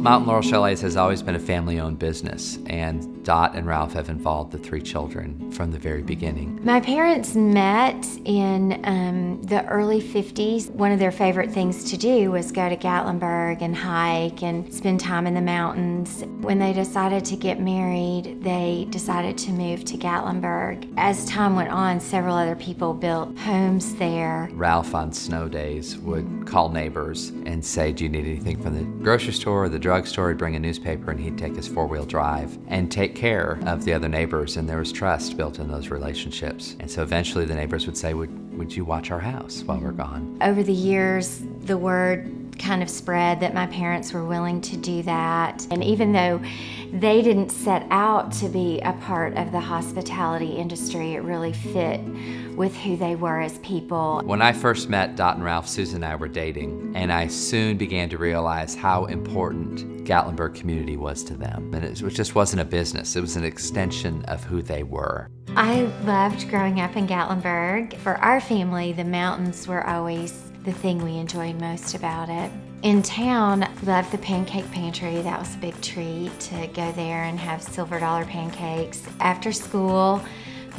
Mountain Laurel Chalets has always been a family-owned business, and Dot and Ralph have involved the three children from the very beginning. My parents met in the early 50s. One of their favorite things to do was go to Gatlinburg and hike and spend time in the mountains. When they decided to get married, they decided to move to Gatlinburg. As time went on, several other people built homes there. Ralph on snow days would call neighbors and say, "Do you need anything from the grocery store or the drugstore?" He'd bring a newspaper and he'd take his four-wheel drive and take care of the other neighbors, and there was trust built in those relationships. And so eventually the neighbors would say, would you watch our house while we're gone? Over the years, the word kind of spread that my parents were willing to do that. And even though they didn't set out to be a part of the hospitality industry, it really fit with who they were as people. When I first met Dot and Ralph, Susan and I were dating, and I soon began to realize how important Gatlinburg community was to them. And it just wasn't a business, it was an extension of who they were. I loved growing up in Gatlinburg. For our family, the mountains were always the thing we enjoyed most about it. In town, loved the Pancake Pantry. That was a big treat to go there and have silver dollar pancakes. After school,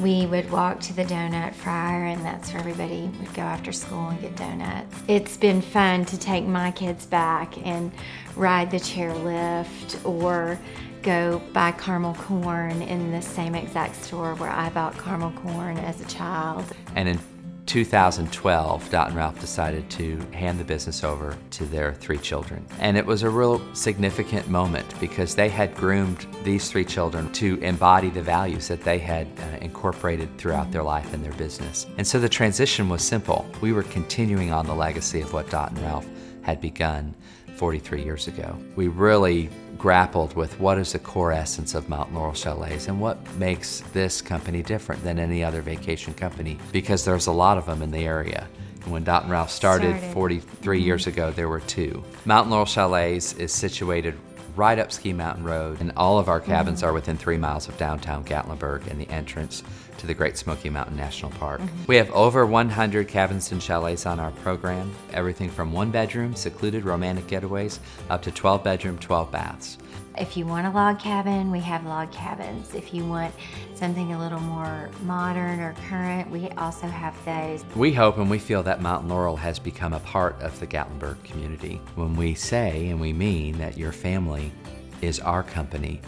we would walk to the donut fryer, and that's where everybody would go after school and get donuts. It's been fun to take my kids back and ride the chairlift or go buy caramel corn in the same exact store where I bought caramel corn as a child. And in 2012, Dot and Ralph decided to hand the business over to their three children. And it was a real significant moment because they had groomed these three children to embody the values that they had incorporated throughout their life and their business. And so the transition was simple. We were continuing on the legacy of what Dot and Ralph had begun 43 years ago. We really grappled with what is the core essence of Mountain Laurel Chalets and what makes this company different than any other vacation company, because there's a lot of them in the area. And when Dot and Ralph started 43 years ago, there were two. Mountain Laurel Chalets is situated right up Ski Mountain Road, and all of our cabins are within 3 miles of downtown Gatlinburg and the entrance to the Great Smoky Mountain National Park. We have over 100 cabins and chalets on our program, everything from 1-bedroom, secluded romantic getaways, up to 12-bedroom, 12 baths. If you want a log cabin, we have log cabins. If you want something a little more modern or current, we also have those. We hope and we feel that Mountain Laurel has become a part of the Gatlinburg community. When we say and we mean that your family is our company,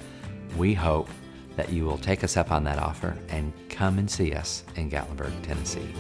we hope that you will take us up on that offer and come and see us in Gatlinburg, Tennessee.